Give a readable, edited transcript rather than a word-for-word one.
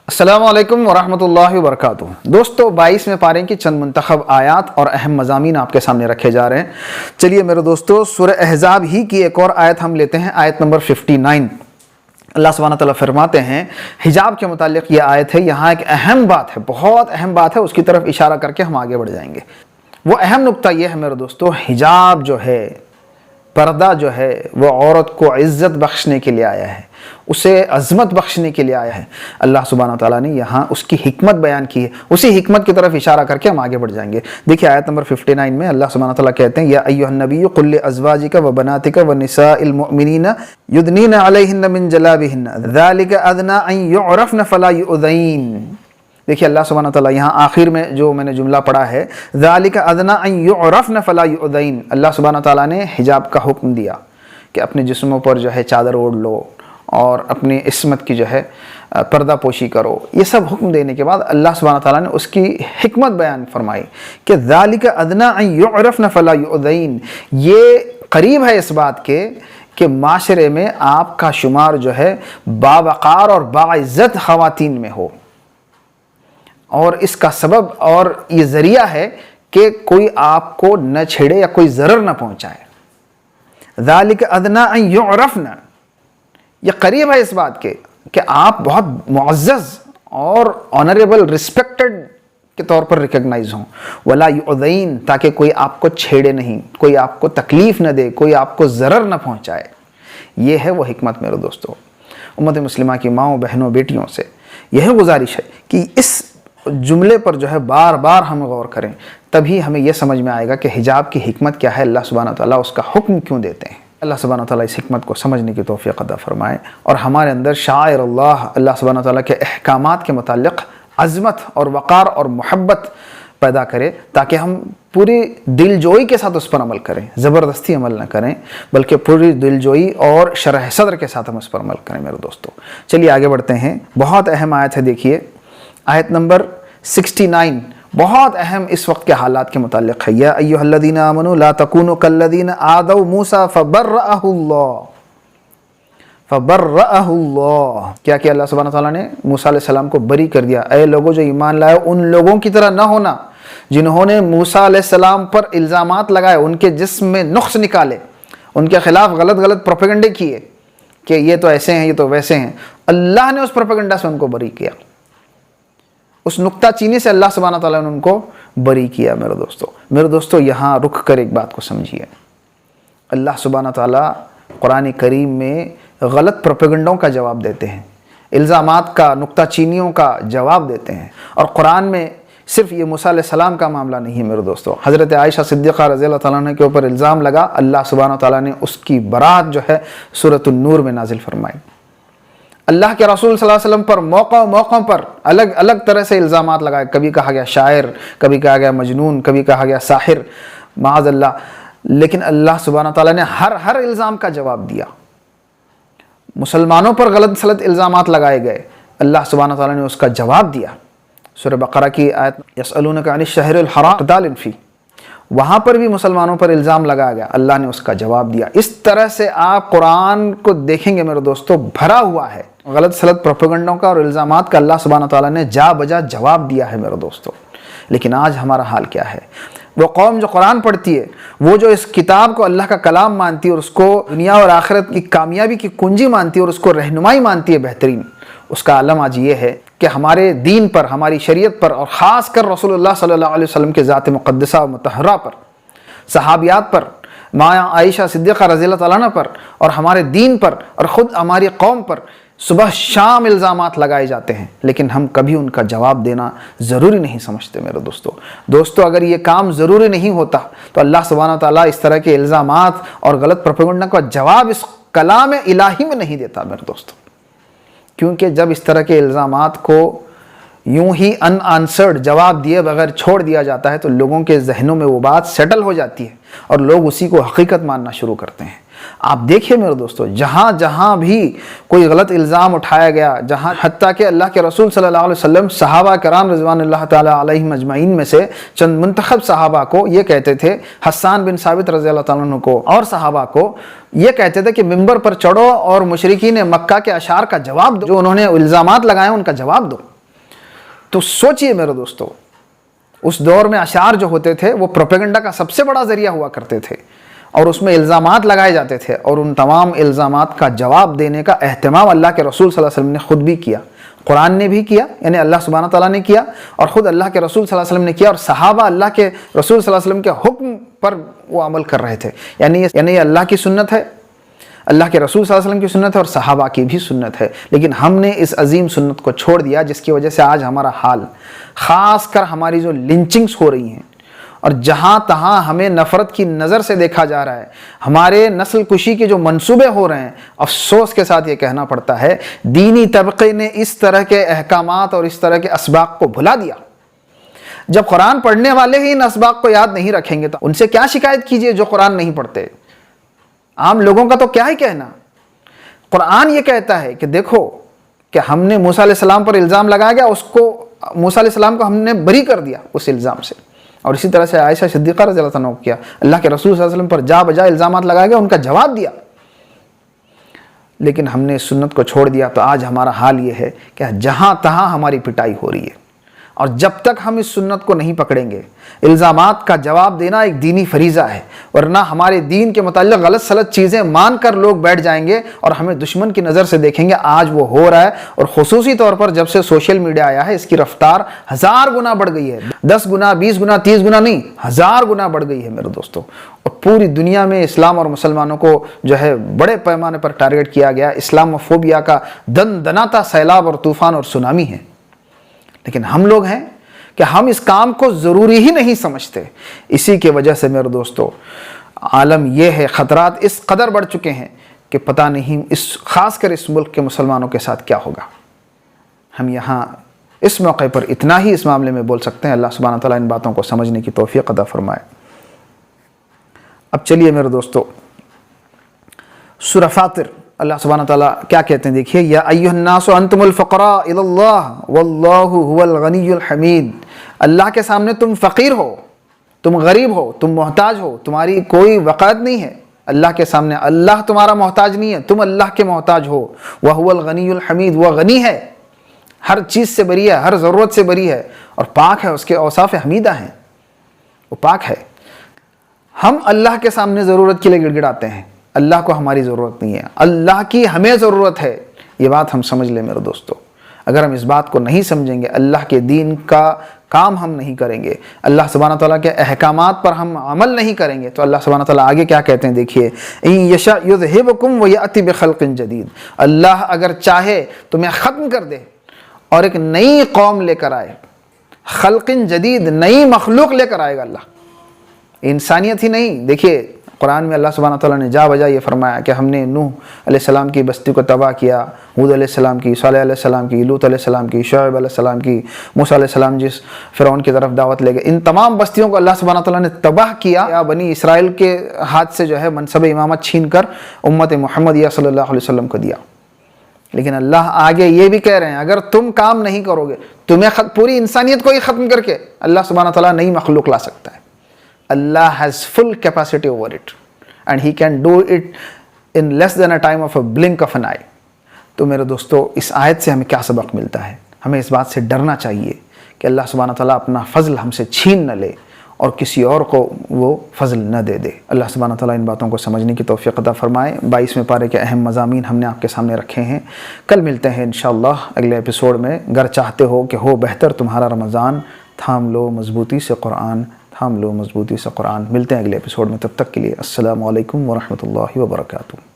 السلام علیکم ورحمۃ اللہ وبرکاتہ۔ دوستو 22 میں پارے کی چند منتخب آیات اور اہم مضامین آپ کے سامنے رکھے جا رہے ہیں۔ چلیے میرے دوستو، سورہ احزاب ہی کی ایک اور آیت ہم لیتے ہیں، آیت نمبر 59۔ اللہ سبحانہ تعالیٰ فرماتے ہیں، حجاب کے متعلق یہ آیت ہے، یہاں ایک اہم بات ہے، بہت اہم بات ہے، اس کی طرف اشارہ کر کے ہم آگے بڑھ جائیں گے۔ وہ اہم نقطہ یہ ہے میرے دوستو، حجاب جو ہے، پردہ جو ہے، وہ عورت کو عزت بخشنے کے لیے آیا ہے، اسے عظمت بخشنے کے لیے آیا ہے۔ اللہ سبحانہ تعالیٰ نے یہاں اس کی حکمت بیان کی ہے، اسی حکمت کی طرف اشارہ کر کے ہم آگے بڑھ جائیں گے۔ دیکھیے آیت نمبر 59 میں اللہ سبحانہ تعالیٰ کہتے ہیں، یا ایھا النبی قل لازواجک وبناتک ونساء المؤمنین یدنین علیہن من جلابہن ذلک ادنی ان یعرفن فلا یؤذین۔ دیکھیے اللہ سبحانہ تعالیٰ یہاں آخر میں جو میں نے جملہ پڑھا ہے، ذالک ادنی ان یعرفن فلا یؤذین، اللہ سبحانہ تعالیٰ نے حجاب کا حکم دیا کہ اپنے جسموں پر جو ہے چادر اوڑھ لو اور اپنی عصمت کی جو ہے پردہ پوشی کرو۔ یہ سب حکم دینے کے بعد اللہ سبحانہ تعالیٰ نے اس کی حکمت بیان فرمائی کہ ذالک ادنی ان یعرفن فلا یؤذین، یہ قریب ہے اس بات کے کہ معاشرے میں آپ کا شمار جو ہے باوقار اور باعزت خواتین میں ہو، اور اس کا سبب اور یہ ذریعہ ہے کہ کوئی آپ کو نہ چھیڑے یا کوئی ضرر نہ پہنچائے۔ ذالک ادنی ان یعرفن، یہ قریب ہے اس بات کے کہ آپ بہت معزز اور آنریبل، رسپیکٹڈ کے طور پر ریکگنائز ہوں، ولا یؤذین، تاکہ کوئی آپ کو چھیڑے نہیں، کوئی آپ کو تکلیف نہ دے، کوئی آپ کو ضرر نہ پہنچائے۔ یہ ہے وہ حکمت میرے دوستو۔ امت مسلمہ کی ماؤں، بہنوں، بیٹیوں سے یہ گزارش ہے کہ اس جملے پر جو ہے بار بار ہم غور کریں، تبھی ہمیں یہ سمجھ میں آئے گا کہ حجاب کی حکمت کیا ہے، اللہ سبحانہ تعالیٰ اس کا حکم کیوں دیتے ہیں۔ اللہ سبحانہ تعالیٰ اس حکمت کو سمجھنے کی توفیق عطا فرمائے، اور ہمارے اندر شاعر اللہ سبحانہ تعالیٰ کے احکامات کے متعلق عظمت اور وقار اور محبت پیدا کرے، تاکہ ہم پوری دل جوئی کے ساتھ اس پر عمل کریں، زبردستی عمل نہ کریں، بلکہ پوری دل جوئی اور شرح صدر کے ساتھ ہم اس پر عمل کریں میرے دوستو۔ چلیے آگے بڑھتے ہیں، بہت اہم آیت ہے، دیکھیے آیت نمبر 69، بہت اہم اس وقت کے حالات کے متعلق ہے۔ یا ایھا الذین آمنوا لا تکونوا کالذین آذوا موسیٰ فبرأہ اللہ۔ کیا کہ اللہ سبحانہ تعالیٰ نے موسیٰ علیہ السلام کو بری کر دیا، اے لوگوں جو ایمان لائے ان لوگوں کی طرح نہ ہونا جنہوں نے موسیٰ علیہ السلام پر الزامات لگائے، ان کے جسم میں نقص نکالے، ان کے خلاف غلط پروپیگنڈے کیے کہ یہ تو ایسے ہیں، یہ تو ویسے ہیں۔ اللہ نے اس پروپیگنڈا سے ان کو بری کیا، اس نکتہ چینی سے اللہ سبحانہ تعالیٰ نے ان کو بری کیا۔ میرے دوستو یہاں رک کر ایک بات کو سمجھیے، اللہ سبحانہ تعالیٰ قرآن کریم میں غلط پروپیگنڈوں کا جواب دیتے ہیں، الزامات کا، نکتہ چینیوں کا جواب دیتے ہیں، اور قرآن میں صرف یہ موسیٰ علیہ السلام کا معاملہ نہیں ہے میرے دوستو۔ حضرت عائشہ صدیقہ رضی اللہ تعالیٰ عنہ کے اوپر الزام لگا، اللہ سبحانہ تعالیٰ نے اس کی برات جو ہے سورۃ النور میں نازل فرمائی۔ اللہ کے رسول صلی اللہ علیہ وسلم پر موقع پر الگ طرح سے الزامات لگائے، کبھی کہا گیا شاعر، کبھی کہا گیا مجنون، کبھی کہا گیا ساحر، معاذ اللہ، لیکن اللہ سبحانہ تعالیٰ نے ہر الزام کا جواب دیا۔ مسلمانوں پر غلط الزامات لگائے گئے، اللہ سبحانہ تعالیٰ نے اس کا جواب دیا۔ سورہ بقرہ کی آیت یسألونک عن الشہر الحرام قتال فیہ، وہاں پر بھی مسلمانوں پر الزام لگایا گیا، اللہ نے اس کا جواب دیا۔ اس طرح سے آپ قرآن کو دیکھیں گے میرے دوستو، بھرا ہوا ہے غلط پروپیگنڈوں کا اور الزامات کا، اللہ سبحانہ تعالیٰ نے جا بجا جواب دیا ہے میرے دوستو۔ لیکن آج ہمارا حال کیا ہے؟ وہ قوم جو قرآن پڑھتی ہے، وہ جو اس کتاب کو اللہ کا کلام مانتی ہے اور اس کو دنیا اور آخرت کی کامیابی کی کنجی مانتی ہے اور اس کو رہنمائی مانتی ہے بہترین، اس کا عالم آج یہ ہے کہ ہمارے دین پر، ہماری شریعت پر، اور خاص کر رسول اللہ صلی اللہ علیہ وسلم کے ذات مقدسہ و مطہرہ پر، صحابیات پر، ماں عائشہ صدیقہ رضی اللہ تعالیٰ عنہ پر، اور ہمارے دین پر اور خود ہماری قوم پر صبح شام الزامات لگائے جاتے ہیں، لیکن ہم کبھی ان کا جواب دینا ضروری نہیں سمجھتے میرے دوستو۔ اگر یہ کام ضروری نہیں ہوتا تو اللہ سبحانہ تعالیٰ اس طرح کے الزامات اور غلط پروپیگنڈا کا جواب اس کلام الہی میں نہیں دیتا میرے دوستو، کیونکہ جب اس طرح کے الزامات کو یوں ہی ان آنسرڈ، جواب دیے بغیر چھوڑ دیا جاتا ہے، تو لوگوں کے ذہنوں میں وہ بات سیٹل ہو جاتی ہے اور لوگ اسی کو حقیقت ماننا شروع کرتے ہیں۔ آپ دیکھیں میرے دوستو، جہاں بھی کوئی غلط الزام اٹھایا گیا، جہاں حتیٰ کہ اللہ کے رسول صلی اللہ علیہ وسلم صحابہ کرام رضوان اللہ تعالیٰ علیہم اجمعین میں سے چند منتخب صحابہ کو یہ کہتے تھے، حسان بن ثابت رضی اللہ تعالیٰ عنہ کو اور صحابہ کو یہ کہتے تھے کہ ممبر پر چڑھو اور مشرکین مکہ کے اشعار کا جواب دو، جو انہوں نے الزامات لگائے ان کا جواب دو۔ تو سوچئے میرے دوستو، اس دور میں اشعار جو ہوتے تھے وہ پروپیگنڈا کا سب سے بڑا ذریعہ ہوا کرتے تھے، اور اس میں الزامات لگائے جاتے تھے، اور ان تمام الزامات کا جواب دینے کا اہتمام اللہ کے رسول صلی اللہ علیہ وسلم نے خود بھی کیا، قرآن نے بھی کیا، یعنی اللہ سبحانہ تعالیٰ نے کیا، اور خود اللہ کے رسول صلی اللہ علیہ وسلم نے کیا، اور صحابہ اللہ کے رسول صلی اللہ علیہ وسلم کے حکم پر وہ عمل کر رہے تھے۔ یعنی یہ اللہ کی سنت ہے، اللہ کے رسول صلی اللہ علیہ وسلم کی سنت ہے، اور صحابہ کی بھی سنت ہے، لیکن ہم نے اس عظیم سنت کو چھوڑ دیا، جس کی وجہ سے آج ہمارا حال، خاص کر ہماری جو لنچنگز ہو رہی ہیں، اور جہاں تہاں ہمیں نفرت کی نظر سے دیکھا جا رہا ہے، ہمارے نسل کشی کے جو منصوبے ہو رہے ہیں، افسوس کے ساتھ یہ کہنا پڑتا ہے دینی طبقے نے اس طرح کے احکامات اور اس طرح کے اسباق کو بھلا دیا۔ جب قرآن پڑھنے والے ہی ان اسباق کو یاد نہیں رکھیں گے تو ان سے کیا شکایت کیجئے جو قرآن نہیں پڑھتے؟ عام لوگوں کا تو کیا ہی کہنا۔ قرآن یہ کہتا ہے کہ دیکھو کہ ہم نے موسیٰ علیہ السلام پر الزام لگایا گیا، اس کو موسیٰ علیہ السلام کو ہم نے بری کر دیا اس الزام سے، اور اسی طرح سے عائشہ صدیقہ رضی اللہ عنہ کیا، اللہ کے رسول صلی اللہ علیہ وسلم پر جا بجا الزامات لگائے گئے، ان کا جواب دیا، لیکن ہم نے اس سنت کو چھوڑ دیا۔ تو آج ہمارا حال یہ ہے کہ جہاں تہاں ہماری پٹائی ہو رہی ہے، اور جب تک ہم اس سنت کو نہیں پکڑیں گے، الزامات کا جواب دینا ایک دینی فریضہ ہے، ورنہ ہمارے دین کے متعلق غلط سلط چیزیں مان کر لوگ بیٹھ جائیں گے اور ہمیں دشمن کی نظر سے دیکھیں گے۔ آج وہ ہو رہا ہے، اور خصوصی طور پر جب سے سوشل میڈیا آیا ہے اس کی رفتار 1000 گنا بڑھ گئی ہے، 10 گنا 20 گنا 30 گنا نہیں، 1000 گنا بڑھ گئی ہے میرے دوستو، اور پوری دنیا میں اسلام اور مسلمانوں کو جو ہے بڑے پیمانے پر ٹارگٹ کیا گیا۔ اسلام فوبیا کا دن دناتا سیلاب اور طوفان اور سونامی ہے، لیکن ہم لوگ ہیں کہ ہم اس کام کو ضروری ہی نہیں سمجھتے۔ اسی کی وجہ سے میرے دوستو عالم یہ ہے، خطرات اس قدر بڑھ چکے ہیں کہ پتہ نہیں خاص کر اس ملک کے مسلمانوں کے ساتھ کیا ہوگا۔ ہم یہاں اس موقع پر اتنا ہی اس معاملے میں بول سکتے ہیں۔ اللہ سبحانہ تعالیٰ ان باتوں کو سمجھنے کی توفیق عطا فرمائے۔ اب چلیے میرے دوستو، سورہ فاطر اللہ سبحانہ تعالیٰ کیا کہتے ہیں، دیکھیے، یا ایھا الناس انتم الفقراء الی اللہ واللہ هو الغنی الحمید۔ اللہ کے سامنے تم فقیر ہو، تم غریب ہو، تم محتاج ہو، تمہاری کوئی وقعت نہیں ہے اللہ کے سامنے، اللہ تمہارا محتاج نہیں ہے، تم اللہ کے محتاج ہو۔ وہو الغنی الحمید، وہ غنی ہے، ہر چیز سے بری ہے، ہر ضرورت سے بری ہے، اور پاک ہے، اس کے اوصاف حمیدہ ہیں، وہ پاک ہے۔ ہم اللہ کے سامنے ضرورت کے لیے گڑ گڑاتے ہیں، اللہ کو ہماری ضرورت نہیں ہے، اللہ کی ہمیں ضرورت ہے۔ یہ بات ہم سمجھ لیں میرے دوستو۔ اگر ہم اس بات کو نہیں سمجھیں گے، اللہ کے دین کا کام ہم نہیں کریں گے، اللہ سبحانہ تعالیٰ کے احکامات پر ہم عمل نہیں کریں گے، تو اللہ سبحانہ تعالیٰ آگے کیا کہتے ہیں، دیکھیے، ان یشاء یذہبکم ویأتی بخلق جدید۔ اللہ اگر چاہے تمہیں ختم کر دے اور ایک نئی قوم لے کر آئے، خلق جدید، نئی مخلوق لے کر آئے گا اللہ، انسانیت ہی نہیں۔ دیکھیے قرآن میں اللہ سبحانہ تعالیٰ نے جا بجا یہ فرمایا کہ ہم نے نوح علیہ السلام کی بستی کو تباہ کیا، ہود علیہ السلام کی، صالح علیہ السلام کی، لوط علیہ السلام کی، شعیب علیہ السلام کی، موسیٰ علیہ السلام جس فرعون کی طرف دعوت لے گئے، ان تمام بستیوں کو اللہ سبحانہ تعالیٰ نے تباہ کیا، یا بنی اسرائیل کے ہاتھ سے جو ہے منصب امامت چھین کر امت محمدیہ صلی اللہ علیہ وسلم کو دیا۔ لیکن اللہ آگے یہ بھی کہہ رہے ہیں اگر تم کام نہیں کرو گے، تمہیں پوری انسانیت کو ہی ختم کر کے اللہ سبحانہ تعالیٰ نئی مخلوق لا سکتا ہے۔ Allah has full capacity over it and he can do it in less than a time of a blink of an eye۔ تو میرے دوستو اس آیت سے ہمیں کیا سبق ملتا ہے؟ ہمیں اس بات سے ڈرنا چاہیے کہ اللہ سبحانہ تعالیٰ اپنا فضل ہم سے چھین نہ لے اور کسی اور کو وہ فضل نہ دے دے۔ اللہ سبحانہ تعالیٰ ان باتوں کو سمجھنے کی توفیق عطا فرمائے۔ 22ویں پارے کے اہم مضامین ہم نے آپ کے سامنے رکھے ہیں۔ کل ملتے ہیں انشاءاللہ اگلے ایپیسوڈ میں۔ گر چاہتے ہو کہ ہو بہتر تمہارا رمضان، تھام لو مضبوطی سے قرآن، تھام لو مضبوطی سے قرآن۔ ملتے ہیں اگلے ایپیسوڈ میں، تب تک کے لیے السلام علیکم ورحمۃ اللہ وبرکاتہ۔